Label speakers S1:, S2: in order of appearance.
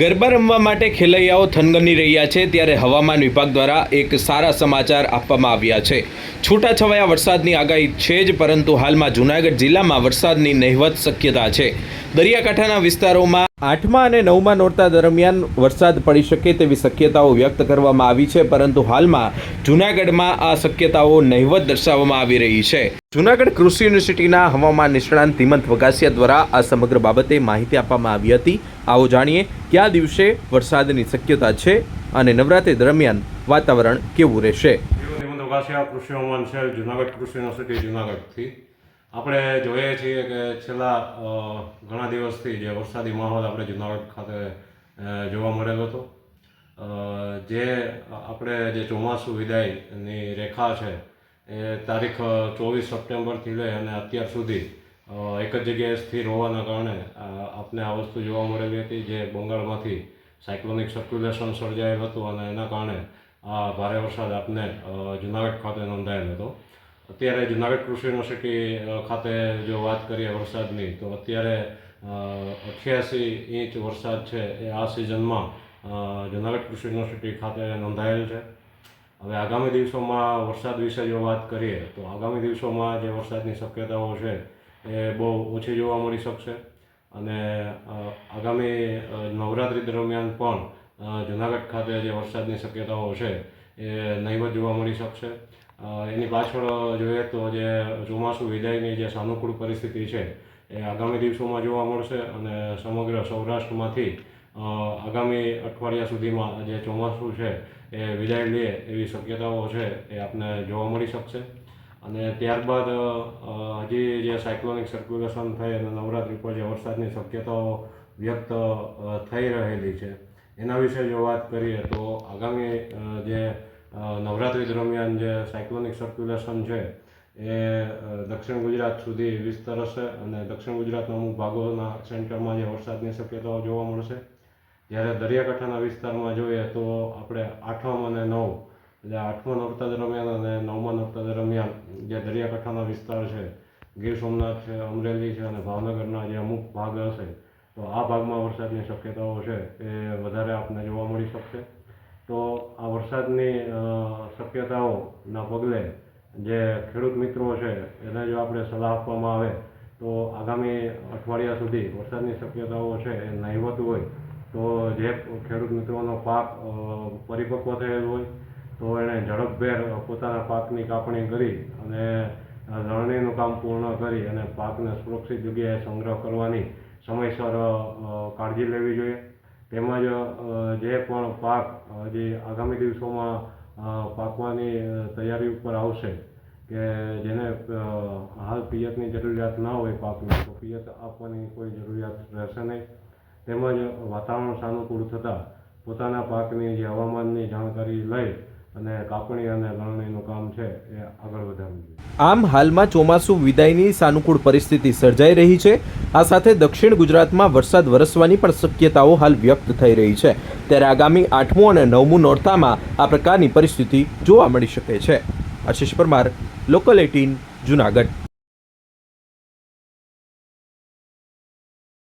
S1: ગરબા રમવા માટે ખેલૈયાઓ થનગની રહ્યા છે ત્યારે હવામાન વિભાગ દ્વારા એક સારા સમાચાર આપવામાં આવ્યા છે। છૂટાછવાયા વરસાદની આગાહી છે જ, પરંતુ હાલમાં જૂનાગઢ જિલ્લામાં વરસાદની નહિવત શક્યતા છે। દરિયાકાંઠાના વિસ્તારોમાં 8મા અને 9મા નોરતા દરમિયાન વરસાદ પડી શકે તેવી શક્યતાઓ વ્યક્ત કરવામાં આવી છે, પરંતુ હાલમાં જૂનાગઢમાં આ શક્યતાઓ નહિવત દર્શાવવામાં આવી રહી છે। જૂનાગઢ કૃષિ યુનિવર્સિટીના હવામાન નિષ્ણાંત હિમંત વઘાસિયા દ્વારા આ સમગ્ર બાબતે માહિતી આપવામાં આવી હતી। આવો જાણીએ કયા દિવસે વરસાદની શક્યતા છે અને નવરાત્રી દરમિયાન વાતાવરણ કેવું રહેશે।
S2: હિમંત વઘાસિયા, કૃષિ હવામાન સેલ, જૂનાગઢ કૃષિ યુનિવર્સિટી, જૂનાગઢથી આપણે જોઈએ છીએ કે છેલ્લા ઘણા દિવસથી જે વરસાદી માહોલ આપણે જૂનાગઢ ખાતે જોવા મળેલો હતો। જે ચોમાસું વિદાયની રેખા છે એ તારીખ 24 સપ્ટેમ્બરથી લઈ અને અત્યાર સુધી એક જ જગ્યાએ સ્થિર હોવાના કારણે આપને આ વસ્તુ જોવા મળેલી હતી, જે બંગાળમાંથી સાયક્લોનિક સર્ક્યુલેશન સર્જાયેલ હતું અને એના કારણે આ ભારે વરસાદ આપને જૂનાગઢ ખાતે નોંધાયેલ હતો। અત્યારે જૂનાગઢ કૃષિ યુનિવર્સિટી ખાતે જો વાત કરીએ વરસાદની, તો અત્યારે 88 ઇંચ વરસાદ છે એ આ સિઝનમાં જૂનાગઢ કૃષિ યુનિવર્સિટી ખાતે નોંધાયેલ છે। હવે આગામી દિવસોમાં વરસાદ વિશે જો વાત કરીએ તો આગામી દિવસોમાં જે વરસાદની શક્યતાઓ છે એ બહુ ઓછી જોવા મળી શકશે અને આગામી નવરાત્રિ દરમિયાન પણ જૂનાગઢ ખાતે જે વરસાદની શક્યતાઓ છે એ નહિવત જોવા મળી શકશે। એની પાછળ જોઈએ તો જે ચોમાસું વિદાયની જે સાનુકૂળ પરિસ્થિતિ છે એ આગામી દિવસોમાં જોવા મળશે અને સમગ્ર સૌરાષ્ટ્રમાંથી આગામી અઠવાડિયા સુધીમાં જે ચોમાસું છે એ વિદાય લે એવી શક્યતાઓ છે એ આપને જોવા મળી શકશે। અને ત્યારબાદ હજી જે સાયક્લોનિક સર્ક્યુલેશન થઈ અને નવરાત્રિ પર જે વરસાદની શક્યતાઓ વ્યક્ત થઈ રહેલી છે એના વિશે જો વાત કરીએ તો આગામી જે નવરાત્રિ દરમિયાન જે સાયક્લોનિક સર્ક્યુલેશન છે એ દક્ષિણ ગુજરાત સુધી વિસ્તરશે અને દક્ષિણ ગુજરાતના અમુક ભાગોના સેન્ટરમાં જે વરસાદની શક્યતાઓ જોવા મળશે। જ્યારે દરિયાકાંઠાના વિસ્તારમાં જોઈએ તો આપણે 8મ અને 9 એટલે 8મા નોરતા દરમિયાન અને 9મા નોરતા દરમિયાન જે દરિયાકાંઠાના વિસ્તાર છે, ગીર સોમનાથ છે, અમરેલી છે અને ભાવનગરના જે અમુક ભાગ હશે તો આ ભાગમાં વરસાદની શક્યતાઓ છે એ વધારે આપને જોવા મળી શકશે। તો આ વરસાદની શક્યતાઓના પગલે જે ખેડૂત મિત્રો છે એને જો આપણે સલાહ આપવામાં આવે તો આગામી અઠવાડિયા સુધી વરસાદની શક્યતાઓ છે એ નહિવત હોય તો જે ખેડૂત મિત્રોનો પાક પરિપક્વ થયેલ હોય તો એણે ઝડપભેર પોતાના પાકની કાપણી કરી અને લણણીનું કામ પૂર્ણ કરી અને પાકને સુરક્ષિત જગ્યાએ સંગ્રહ કરવાની સમયસર કાળજી લેવી જોઈએ। તેમજ જે પણ પાક જે આગામી દિવસોમાં પાકવાની તૈયારી ઉપર આવશે કે જેને હાલ પિયતની જરૂરિયાત ના હોય પાકને, તો પિયત આપવાની કોઈ જરૂરિયાત રહેશે નહીં। તેમજ વાતાવરણ સાનુકૂળ થતાં પોતાના પાકની જે હવામાનની જાણકારી લઈ અને કાપણી અને લણણીનું કામ છે એ આગળ વધારવું જોઈએ।
S1: આમ હાલમાં ચોમાસું વિદાયની સાનુકૂળ પરિસ્થિતિ સર્જાઈ રહી છે। આ સાથે દક્ષિણ ગુજરાતમાં વરસાદ વરસવાની પણ શક્યતાઓ હાલ વ્યક્ત થઈ રહી છે, ત્યારે આગામી 8મું અને 9મું નોરતામાં આ પ્રકારની પરિસ્થિતિ જોવા મળી શકે છે। આશીષ પરમાર, લોકલ 18, જૂનાગઢ।